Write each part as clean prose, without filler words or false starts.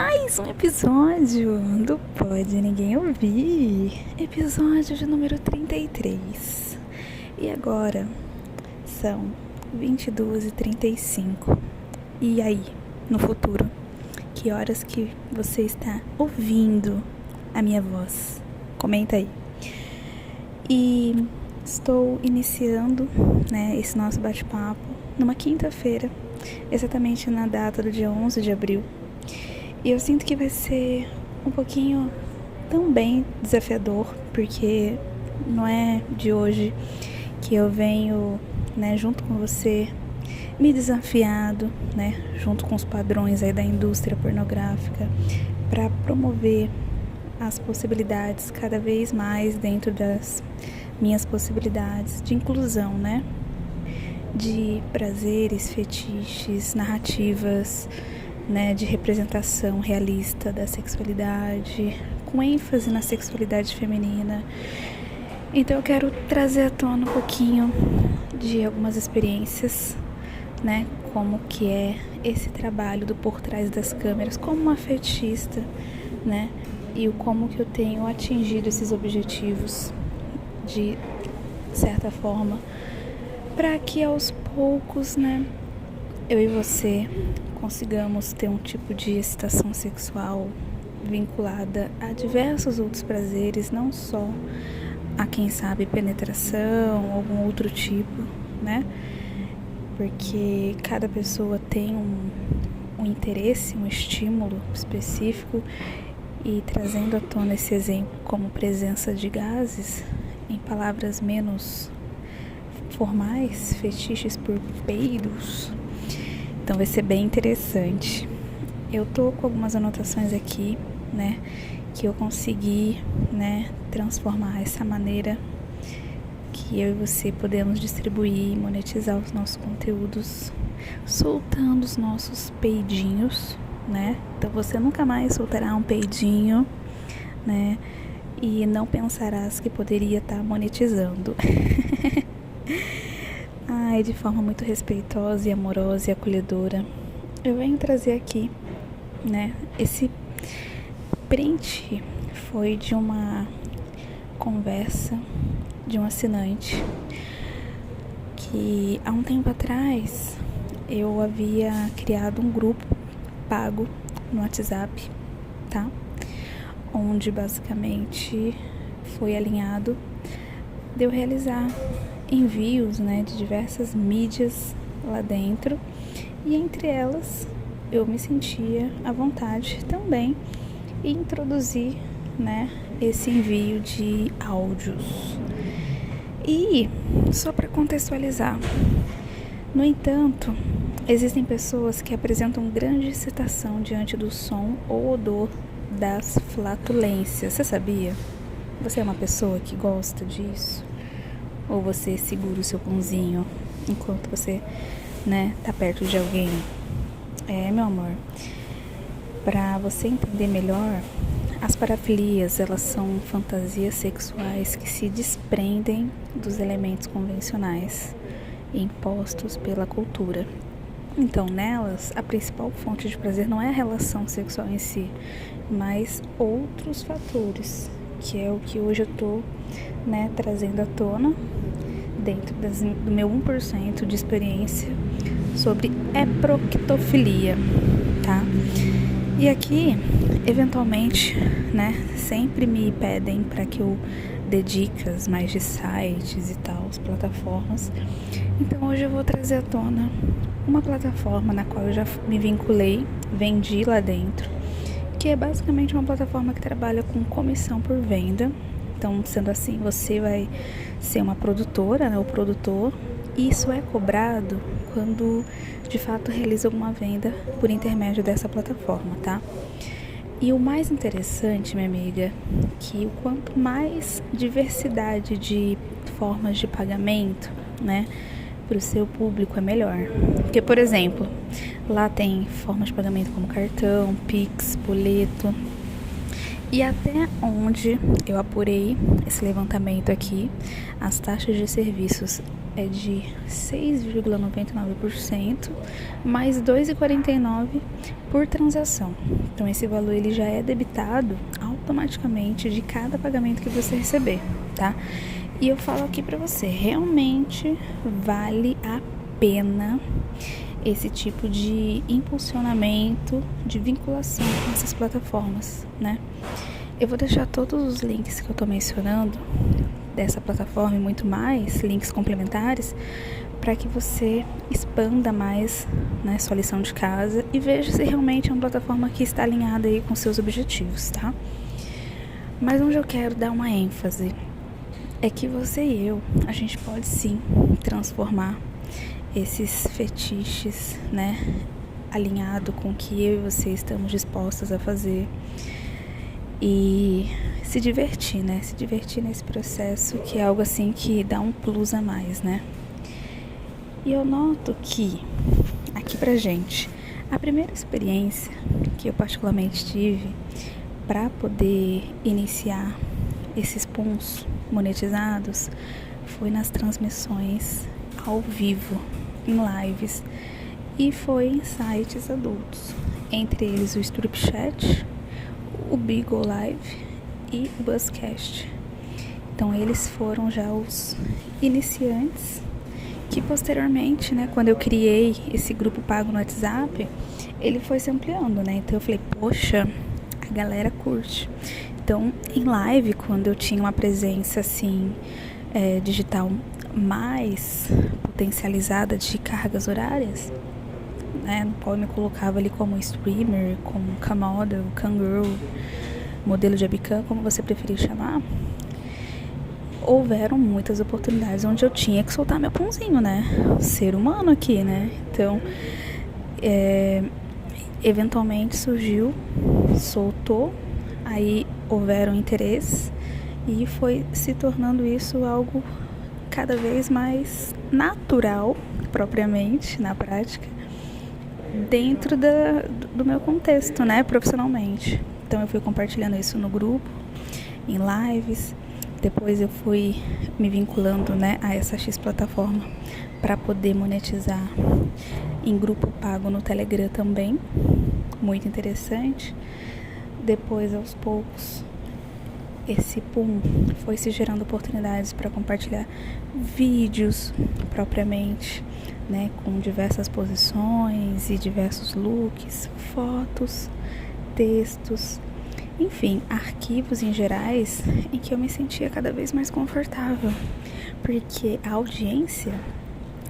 mais um episódio do Pode Ninguém Ouvir, episódio de número 33. E agora são 22h35. E aí, no futuro, que horas que você está ouvindo a minha voz? Comenta aí. E estou iniciando, esse nosso bate-papo numa quinta-feira, exatamente na data do dia 11 de abril. E eu sinto que vai ser um pouquinho também desafiador, porque não é de hoje que eu venho, junto com você, me desafiado, junto com os padrões aí da indústria pornográfica, para promover as possibilidades cada vez mais dentro das minhas possibilidades de inclusão, de prazeres, fetiches, narrativas, de representação realista da sexualidade, com ênfase na sexualidade feminina. Então eu quero trazer à tona um pouquinho de algumas experiências, como que é esse trabalho do por trás das câmeras, como uma fetista, e o como que eu tenho atingido esses objetivos de certa forma, para que aos poucos, eu e você consigamos ter um tipo de excitação sexual vinculada a diversos outros prazeres, não só a, quem sabe, penetração, algum outro tipo, porque cada pessoa tem um interesse, um estímulo específico, e trazendo à tona esse exemplo como presença de gases, em palavras menos formais, fetiches por peidos. Então vai ser bem interessante. Eu tô com algumas anotações aqui, que eu consegui, transformar essa maneira que eu e você podemos distribuir e monetizar os nossos conteúdos, soltando os nossos peidinhos, Então você nunca mais soltará um peidinho, e não pensarás que poderia estar monetizando. De forma muito respeitosa e amorosa e acolhedora, eu venho trazer aqui, esse print foi de uma conversa de um assinante que há um tempo atrás eu havia criado um grupo pago no WhatsApp, onde basicamente foi alinhado de eu realizar envios, de diversas mídias lá dentro, e entre elas eu me sentia à vontade também em introduzir, esse envio de áudios. E só para contextualizar, no entanto, existem pessoas que apresentam grande excitação diante do som ou odor das flatulências. Você sabia? Você é uma pessoa que gosta disso? Ou você segura o seu pãozinho enquanto você, tá perto de alguém? Meu amor, pra você entender melhor, as parafilias, elas são fantasias sexuais que se desprendem dos elementos convencionais impostos pela cultura. Então, nelas, a principal fonte de prazer não é a relação sexual em si, mas outros fatores, que é o que hoje eu tô, trazendo à tona dentro do meu 1% de experiência sobre heproctofilia, E aqui, eventualmente, sempre me pedem para que eu dê dicas mais de sites e tal, plataformas. Então hoje eu vou trazer à tona uma plataforma na qual eu já me vinculei, vendi lá dentro, que é basicamente uma plataforma que trabalha com comissão por venda. Então, sendo assim, você vai ser uma produtora, ou produtor, e isso é cobrado quando de fato realiza alguma venda por intermédio dessa plataforma, E o mais interessante, minha amiga, que o quanto mais diversidade de formas de pagamento, para o seu público é melhor. Porque, por exemplo, lá tem formas de pagamento como cartão, Pix, boleto. E até onde eu apurei esse levantamento aqui, as taxas de serviços é de 6,99% mais R$ 2,49 por transação. Então esse valor ele já é debitado automaticamente de cada pagamento que você receber, tá? E eu falo aqui para você, realmente vale a pena esse tipo de impulsionamento, de vinculação com essas plataformas, né? Eu vou deixar todos os links que eu tô mencionando dessa plataforma e muito mais, links complementares, para que você expanda mais, né, sua lição de casa e veja se realmente é uma plataforma que está alinhada aí com seus objetivos, tá? Mas onde eu quero dar uma ênfase é que você e eu, a gente pode sim transformar esses fetiches, né, alinhado com o que eu e você estamos dispostas a fazer e se divertir, né, se divertir nesse processo, que é algo assim que dá um plus a mais, né. E eu noto que, aqui pra gente, a primeira experiência que eu particularmente tive para poder iniciar esses puns monetizados foi nas transmissões ao vivo, em lives, e foi em sites adultos, entre eles o Snapchat, o Bigo Live e o Buzzcast. Então eles foram já os iniciantes que posteriormente, né, quando eu criei esse grupo pago no WhatsApp, ele foi se ampliando, né? Então eu falei, poxa, a galera curte. Então, em live, quando eu tinha uma presença assim, digital mais potencializada de cargas horárias, né, no qual eu me colocava ali como streamer, como camodel, cangirl, modelo de webcam, como você preferir chamar, houveram muitas oportunidades onde eu tinha que soltar meu pãozinho, né? Ser humano aqui, né? Então, eventualmente surgiu, soltou, aí houveram interesses e foi se tornando isso algo cada vez mais natural, propriamente, na prática, dentro do meu contexto, né, profissionalmente. Então eu fui compartilhando isso no grupo, em lives, depois eu fui me vinculando, né, a essa X plataforma para poder monetizar em grupo pago no Telegram também, muito interessante. Depois, aos poucos, esse pum foi se gerando oportunidades para compartilhar vídeos propriamente, né, com diversas posições e diversos looks, fotos, textos, enfim, arquivos em gerais em que eu me sentia cada vez mais confortável, porque a audiência,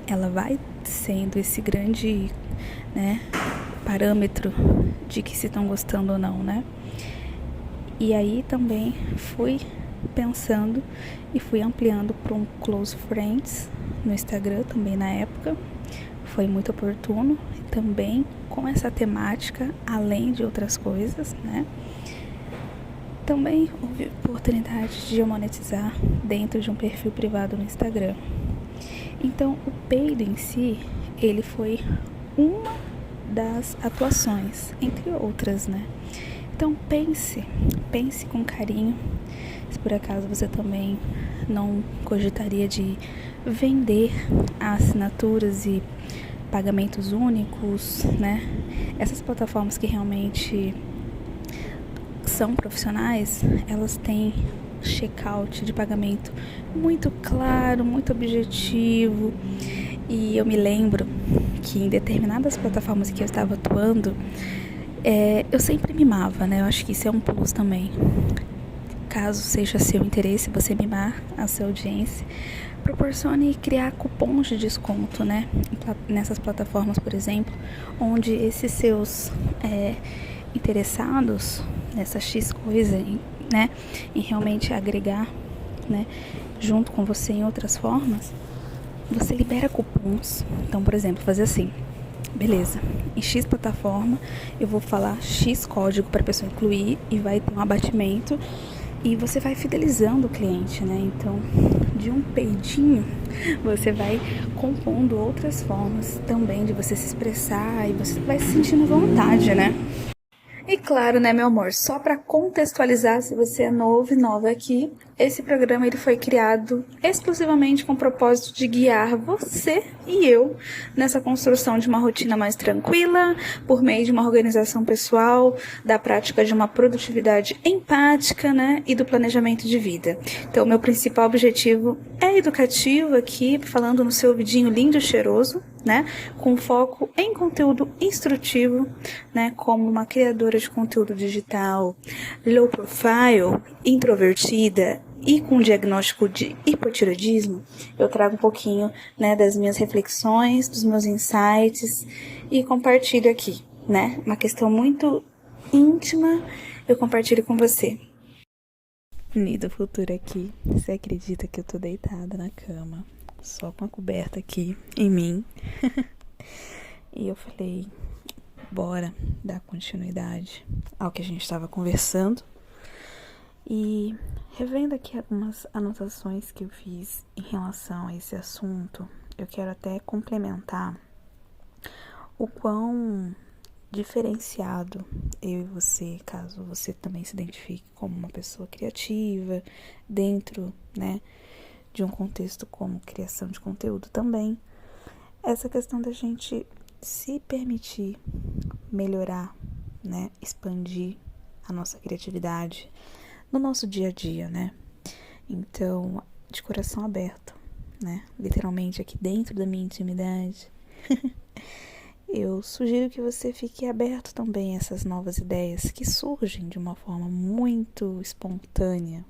ela vai sendo esse grande, né, parâmetro de que se estão gostando ou não, né? E aí também fui pensando e fui ampliando para um Close Friends no Instagram também na época. Foi muito oportuno também com essa temática, além de outras coisas, né? Também houve oportunidade de eu monetizar dentro de um perfil privado no Instagram. Então, o peido em si, ele foi uma das atuações, entre outras, né? Então, pense com carinho, se por acaso você também não cogitaria de vender assinaturas e pagamentos únicos, né? Essas plataformas que realmente são profissionais, elas têm checkout de pagamento muito claro, muito objetivo. E eu me lembro que em determinadas plataformas que eu estava atuando, eu sempre mimava, né? Eu acho que isso é um plus também. Caso seja seu interesse você mimar a sua audiência, proporcione criar cupons de desconto, né? Nessas plataformas, por exemplo, onde esses seus interessados nessa X coisa, né, em realmente agregar, né, junto com você em outras formas, você libera cupons. Então, por exemplo, fazer assim, beleza, em X plataforma eu vou falar X código para a pessoa incluir e vai ter um abatimento e você vai fidelizando o cliente, né? Então, de um peidinho, você vai compondo outras formas também de você se expressar e você vai se sentindo à vontade, né? E Claro, né, meu amor? Só para contextualizar, se você é novo e nova aqui, esse programa ele foi criado exclusivamente com o propósito de guiar você e eu nessa construção de uma rotina mais tranquila, por meio de uma organização pessoal, da prática de uma produtividade empática, né, e do planejamento de vida. Então, meu principal objetivo é educativo aqui, falando no seu ouvidinho lindo e cheiroso, né, com foco em conteúdo instrutivo, né, como uma criadora de conteúdo digital, low profile, introvertida e com diagnóstico de hipotireoidismo, eu trago um pouquinho, né, das minhas reflexões, dos meus insights e compartilho aqui, né, uma questão muito íntima, eu compartilho com você. Nido futuro aqui, você acredita que eu tô deitada na cama, só com a coberta aqui em mim? E eu falei, bora dar continuidade ao que a gente estava conversando. E revendo aqui algumas anotações que eu fiz em relação a esse assunto, eu quero até complementar o quão diferenciado eu e você, caso você também se identifique como uma pessoa criativa, dentro, né, de um contexto como criação de conteúdo também, essa questão da gente se permitir melhorar, né, expandir a nossa criatividade no nosso dia a dia, né? Então, de coração aberto, né? Literalmente aqui dentro da minha intimidade, eu sugiro que você fique aberto também a essas novas ideias que surgem de uma forma muito espontânea,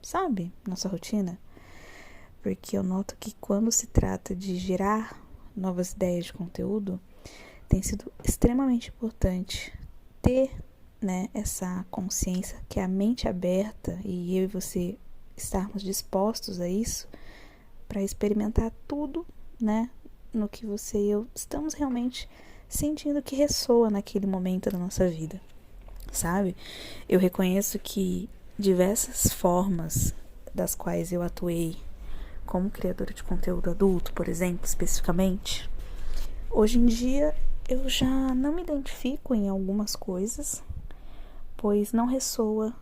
sabe? Nossa rotina. Porque eu noto que quando se trata de gerar novas ideias de conteúdo, tem sido extremamente importante ter, né, essa consciência que é a mente aberta e eu e você estarmos dispostos a isso para experimentar tudo, né, no que você e eu estamos realmente sentindo que ressoa naquele momento da nossa vida, sabe? Eu reconheço que diversas formas das quais eu atuei como criadora de conteúdo adulto, por exemplo, especificamente, hoje em dia eu já não me identifico em algumas coisas, pois não ressoa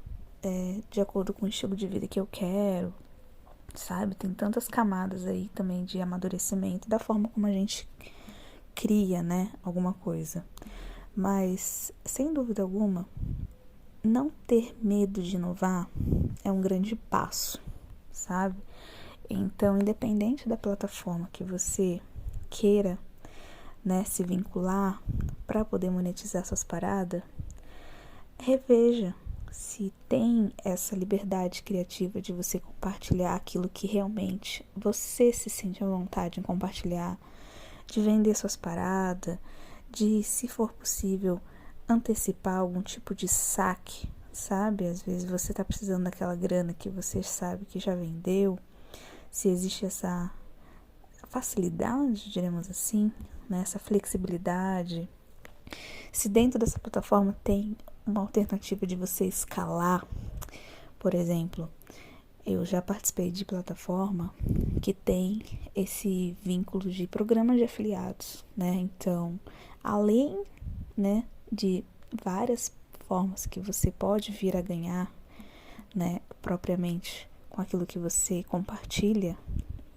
de acordo com o estilo de vida que eu quero, sabe? Tem tantas camadas aí também de amadurecimento, da forma como a gente cria, né, alguma coisa. Mas, sem dúvida alguma, não ter medo de inovar é um grande passo, sabe? Então, independente da plataforma que você queira, né, se vincular para poder monetizar suas paradas, reveja se tem essa liberdade criativa de você compartilhar aquilo que realmente você se sente à vontade em compartilhar, de vender suas paradas, de, se for possível, antecipar algum tipo de saque, sabe? Às vezes você tá precisando daquela grana que você sabe que já vendeu, se existe essa facilidade, diremos assim, né? Essa flexibilidade, se dentro dessa plataforma tem uma alternativa de você escalar. Por exemplo, eu já participei de plataforma que tem esse vínculo de programas de afiliados, né? Então, além, né, de várias formas que você pode vir a ganhar, né, propriamente com aquilo que você compartilha,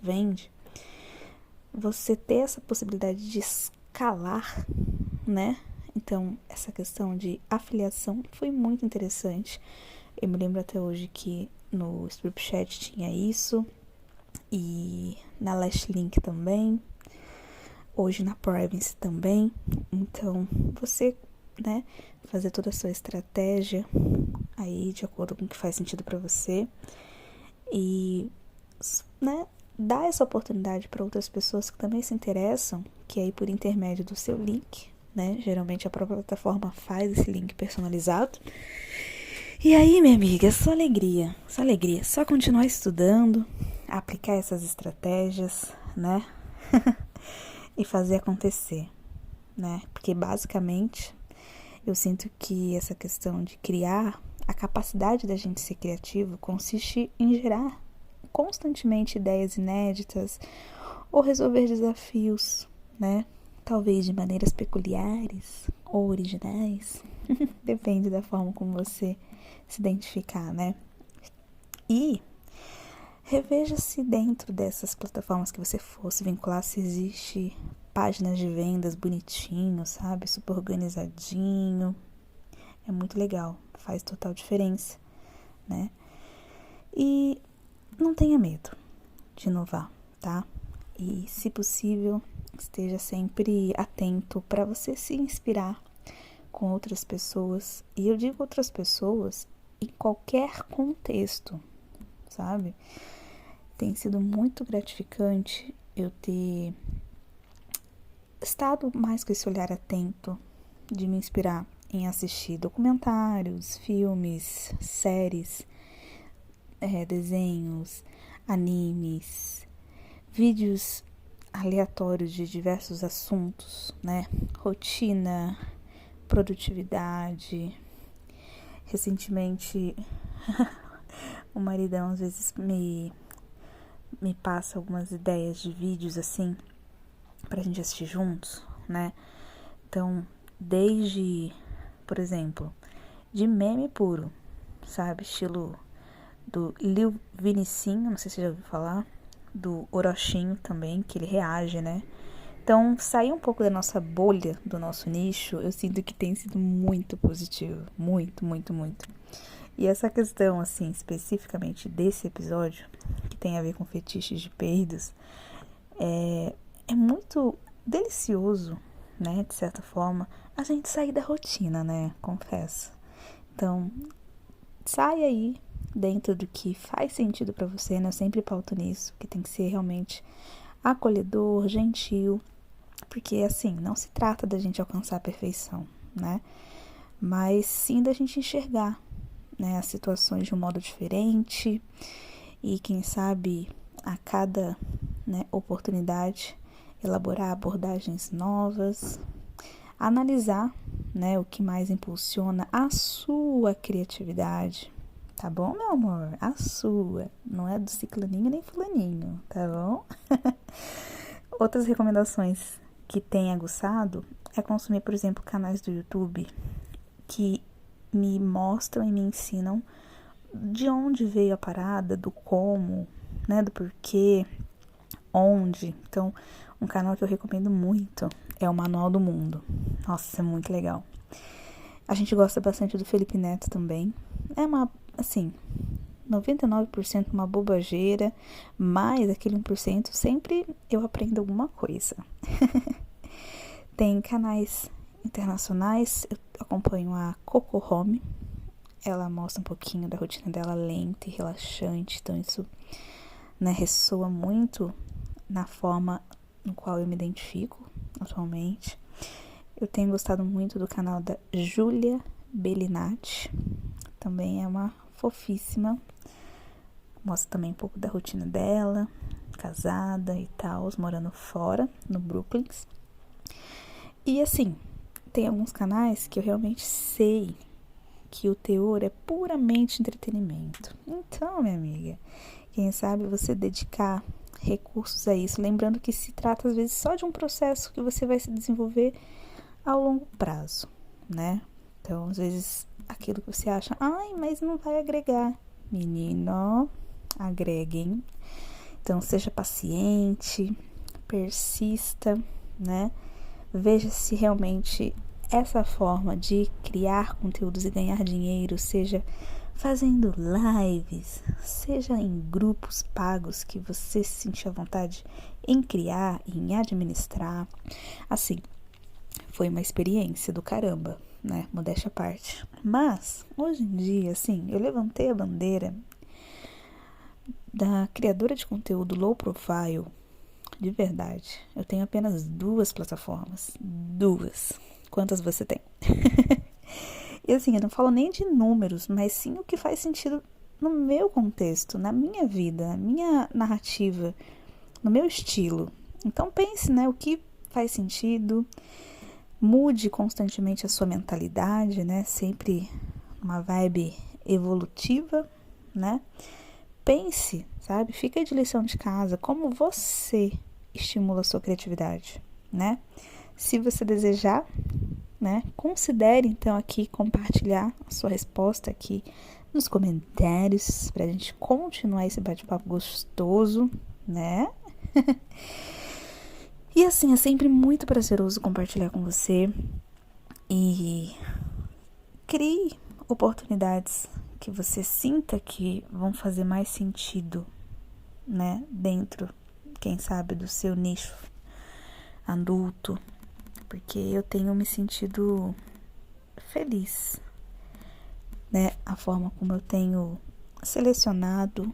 vende, você ter essa possibilidade de escalar, né? Então, essa questão de afiliação foi muito interessante. Eu me lembro até hoje que no Scriptchat tinha isso, e na Lashlink também, hoje na Privacy também. Então, você, né, fazer toda a sua estratégia aí de acordo com o que faz sentido para você e, né, dar essa oportunidade para outras pessoas que também se interessam, que aí por intermédio do seu link, né, geralmente a própria plataforma faz esse link personalizado. E aí, minha amiga, só alegria, só continuar estudando, aplicar essas estratégias, né, e fazer acontecer, né, porque basicamente eu sinto que essa questão de criar, a capacidade da gente ser criativo consiste em gerar constantemente ideias inéditas ou resolver desafios, né, talvez de maneiras peculiares ou originais, depende da forma como você se identificar, né? E reveja se dentro dessas plataformas que você fosse vincular, se existe páginas de vendas bonitinho, sabe? Super organizadinho. É muito legal, faz total diferença, né? E não tenha medo de inovar, tá? E, se possível, esteja sempre atento para você se inspirar com outras pessoas. E eu digo outras pessoas em qualquer contexto, sabe? Tem sido muito gratificante eu ter estado mais com esse olhar atento de me inspirar em assistir documentários, filmes, séries, desenhos, animes, vídeos aleatórios de diversos assuntos, né? Rotina, produtividade. Recentemente, o maridão às vezes me passa algumas ideias de vídeos assim pra gente assistir juntos, né? Então, desde, por exemplo, de meme puro, sabe? Estilo do Lil Vinicinho, não sei se você já ouviu falar, do Orochinho também, que ele reage, né? Então, sair um pouco da nossa bolha, do nosso nicho, eu sinto que tem sido muito positivo. Muito, muito, muito. E essa questão, assim, especificamente desse episódio, que tem a ver com fetiches de peidos, é muito delicioso, né? De certa forma, a gente sair da rotina, né? Confesso. Então, sai aí dentro do que faz sentido pra você, né? Eu sempre pauto nisso, que tem que ser realmente acolhedor, gentil, porque assim, não se trata da gente alcançar a perfeição, né? Mas sim da gente enxergar, né, as situações de um modo diferente e quem sabe a cada, né, oportunidade elaborar abordagens novas, analisar, né, o que mais impulsiona a sua criatividade. Tá bom, meu amor? A sua. Não é do ciclaninho nem fulaninho, tá bom? Outras recomendações que tem aguçado é consumir, por exemplo, canais do YouTube que me mostram e me ensinam de onde veio a parada, do como, né, do porquê, onde. Então, um canal que eu recomendo muito é o Manual do Mundo. Nossa, é muito legal. A gente gosta bastante do Felipe Neto também. É uma, assim, 99% uma bobageira, mas aquele 1% sempre eu aprendo alguma coisa. Tem canais internacionais, eu acompanho a Coco Home, ela mostra um pouquinho da rotina dela lenta e relaxante, então isso, né, ressoa muito na forma no qual eu me identifico atualmente. Eu tenho gostado muito do canal da Júlia Bellinati, também é uma fofíssima, mostra também um pouco da rotina dela, casada e tal, morando fora, no Brooklyn. E assim, tem alguns canais que eu realmente sei que o teor é puramente entretenimento. Então, minha amiga, quem sabe você dedicar recursos a isso, lembrando que se trata às vezes só de um processo que você vai se desenvolver ao longo prazo, né? Então, às vezes, aquilo que você acha, ai, mas não vai agregar. Menino, agreguem. Então, seja paciente, persista, né? Veja se realmente essa forma de criar conteúdos e ganhar dinheiro, seja fazendo lives, seja em grupos pagos que você se sentir à vontade em criar, em administrar. Assim, foi uma experiência do caramba, né? Modéstia à parte. Mas, hoje em dia, assim, eu levantei a bandeira da criadora de conteúdo low profile. De verdade, eu tenho apenas 2 plataformas. 2. Quantas você tem? E assim, eu não falo nem de números, mas sim o que faz sentido no meu contexto, na minha vida, na minha narrativa, no meu estilo. Então pense, né, o que faz sentido. Mude constantemente a sua mentalidade, né? Sempre uma vibe evolutiva, né? Pense, sabe? Fica de lição de casa, como você estimula a sua criatividade, né? Se você desejar, né? Considere, então, aqui compartilhar a sua resposta aqui nos comentários pra gente continuar esse bate-papo gostoso, né? E assim, é sempre muito prazeroso compartilhar com você e crie oportunidades que você sinta que vão fazer mais sentido, né? Dentro, quem sabe, do seu nicho adulto, porque eu tenho me sentido feliz, né? A forma como eu tenho selecionado,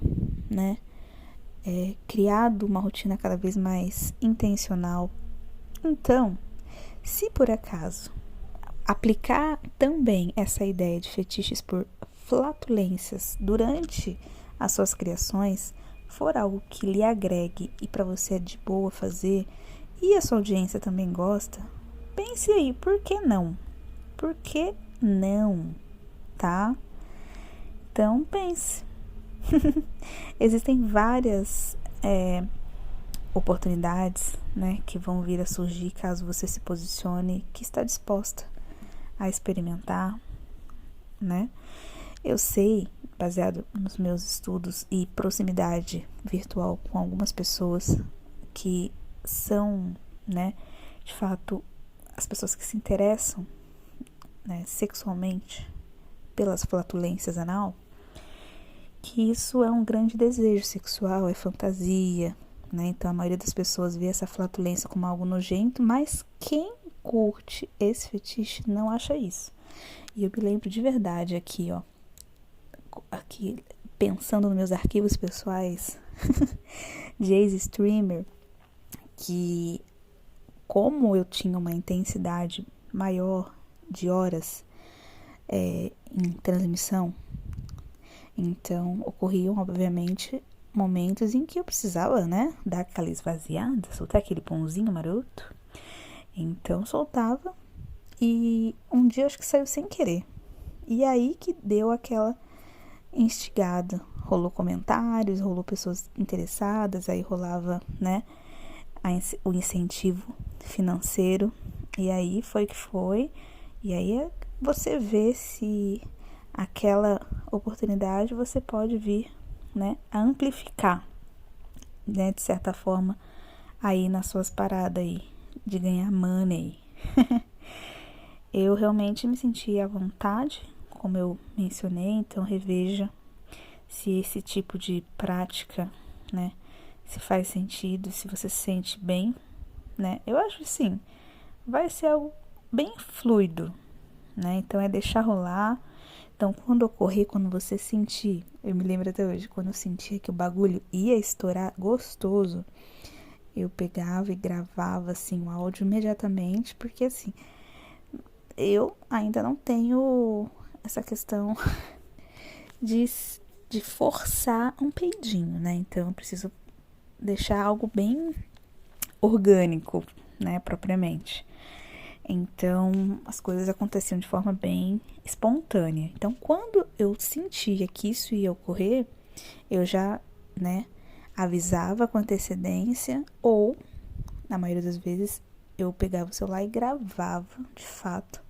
né? Criado uma rotina cada vez mais intencional. Então, se por acaso aplicar também essa ideia de fetiches por flatulências durante as suas criações for algo que lhe agregue e para você é de boa fazer e a sua audiência também gosta, pense aí, por que não? Por que não? Tá? Então pense. Existem várias oportunidades, né, que vão vir a surgir caso você se posicione que está disposta a experimentar, né? Eu sei, baseado nos meus estudos e proximidade virtual com algumas pessoas que são, né, de fato, as pessoas que se interessam, né, sexualmente pelas flatulências anal, que isso é um grande desejo sexual, é fantasia, né? Então a maioria das pessoas vê essa flatulência como algo nojento, mas quem curte esse fetiche não acha isso. E eu me lembro de verdade aqui, ó, aqui pensando nos meus arquivos pessoais de ex-streamer, que como eu tinha uma intensidade maior de horas em transmissão, então ocorriam, obviamente, momentos em que eu precisava, né, dar aquela esvaziada, soltar aquele pãozinho maroto. Então soltava e um dia acho que saiu sem querer. E aí que deu aquela instigada. Rolou comentários, rolou pessoas interessadas, aí rolava, né, o incentivo financeiro. E aí foi que foi. E aí você vê se aquela oportunidade você pode vir, né, a amplificar, né, de certa forma, aí nas suas paradas aí, de ganhar money. Eu realmente me senti à vontade, como eu mencionei, então reveja se esse tipo de prática, né, se faz sentido, se você se sente bem, né, eu acho que sim, vai ser algo bem fluido, né, então é deixar rolar. Então, quando ocorrer, quando você sentir, eu me lembro até hoje, quando eu sentia que o bagulho ia estourar gostoso, eu pegava e gravava, assim, o áudio imediatamente, porque, assim, eu ainda não tenho essa questão de forçar um peidinho, né? Então, eu preciso deixar algo bem orgânico, né, propriamente. Então, as coisas aconteciam de forma bem espontânea. Então, quando eu sentia que isso ia ocorrer, eu já, né, avisava com antecedência ou, na maioria das vezes, eu pegava o celular e gravava, de fato,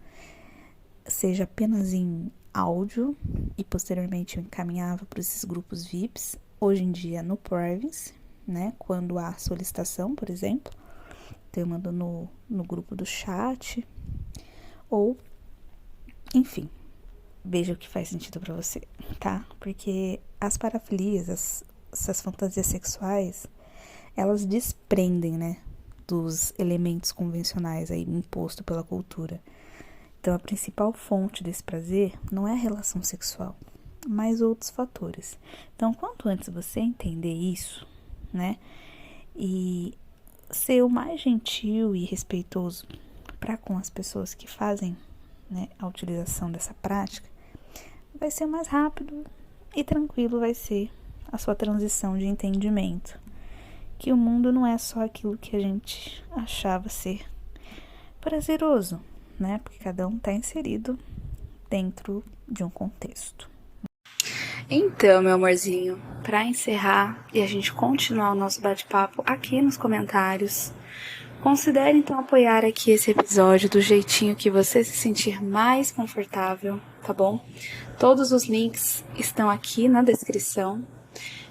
seja apenas em áudio e posteriormente eu encaminhava para esses grupos VIPs, hoje em dia no Privacy, né, quando há solicitação, por exemplo. Então eu mando no grupo do chat ou, enfim, veja o que faz sentido pra você, tá? Porque as parafilias, essas fantasias sexuais, elas desprendem, né, dos elementos convencionais aí imposto pela cultura. Então a principal fonte desse prazer não é a relação sexual, mas outros fatores. Então quanto antes você entender isso, né, e ser o mais gentil e respeitoso para com as pessoas que fazem, né, a utilização dessa prática, vai ser mais rápido e tranquilo vai ser a sua transição de entendimento. Que o mundo não é só aquilo que a gente achava ser prazeroso, né? Porque cada um está inserido dentro de um contexto. Então, meu amorzinho, para encerrar e a gente continuar o nosso bate-papo aqui nos comentários, Considere então apoiar aqui esse episódio do jeitinho que você se sentir mais confortável, tá bom? Todos os links estão aqui na descrição,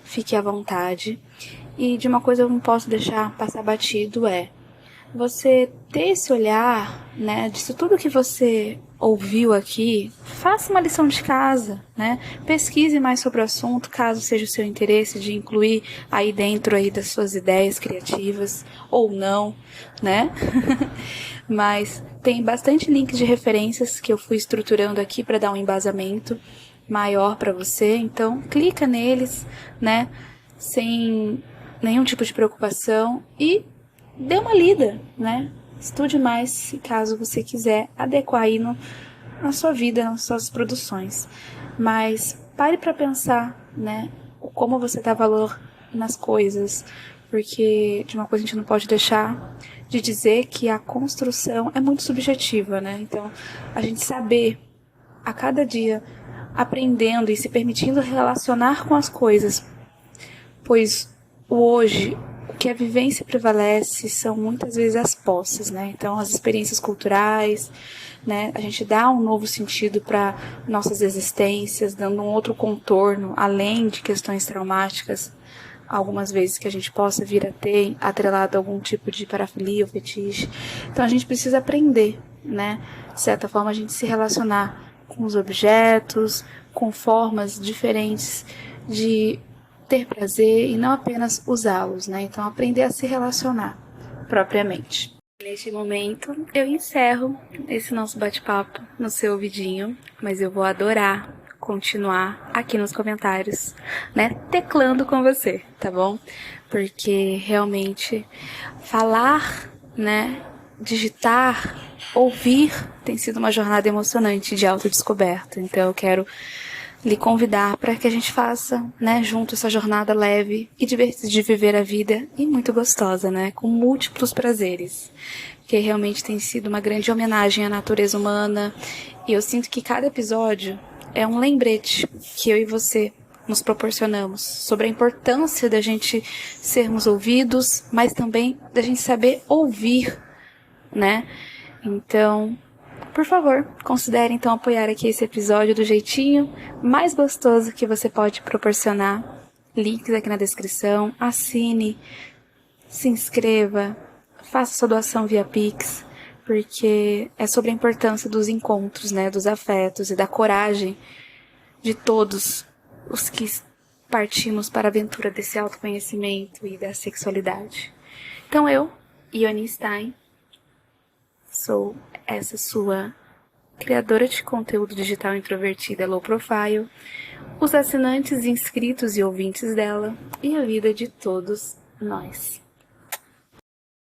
fique à vontade. E de uma coisa eu não posso deixar passar batido você ter esse olhar, né, disso tudo que você ouviu aqui, faça uma lição de casa, né, pesquise mais sobre o assunto, caso seja o seu interesse de incluir aí dentro aí das suas ideias criativas, ou não, né, mas tem bastante links de referências que eu fui estruturando aqui para dar um embasamento maior para você, então clica neles, né, sem nenhum tipo de preocupação e dê uma lida, né? Estude mais caso você quiser adequar aí na sua vida, nas suas produções. Mas pare para pensar, né? Como você dá valor nas coisas. Porque de uma coisa a gente não pode deixar de dizer que a construção é muito subjetiva, né? Então, a gente saber a cada dia aprendendo e se permitindo relacionar com as coisas. Pois o hoje, o que a vivência prevalece são muitas vezes as posses, né? Então, as experiências culturais, né? A gente dá um novo sentido para nossas existências, dando um outro contorno, além de questões traumáticas, algumas vezes que a gente possa vir a ter atrelado a algum tipo de parafilia ou fetiche. Então, a gente precisa aprender, né? De certa forma, a gente se relacionar com os objetos, com formas diferentes de ter prazer e não apenas usá-los, né? Então, aprender a se relacionar propriamente. Neste momento, eu encerro esse nosso bate-papo no seu ouvidinho, mas eu vou adorar continuar aqui nos comentários, né? Teclando com você, tá bom? Porque realmente falar, né? Digitar, ouvir tem sido uma jornada emocionante de autodescoberta. Então, eu quero lhe convidar para que a gente faça, né, junto essa jornada leve e divertida de viver a vida e muito gostosa, né, com múltiplos prazeres, que realmente tem sido uma grande homenagem à natureza humana e eu sinto que cada episódio é um lembrete que eu e você nos proporcionamos sobre a importância da gente sermos ouvidos, mas também da gente saber ouvir, né, então por favor, considere então apoiar aqui esse episódio do jeitinho mais gostoso que você pode proporcionar. Links aqui na descrição. Assine, se inscreva, faça sua doação via Pix, porque é sobre a importância dos encontros, né, dos afetos e da coragem de todos os que partimos para a aventura desse autoconhecimento e da sexualidade. Então eu, Ione Stein, sou essa sua criadora de conteúdo digital introvertida low profile, os assinantes, inscritos e ouvintes dela e a vida de todos nós.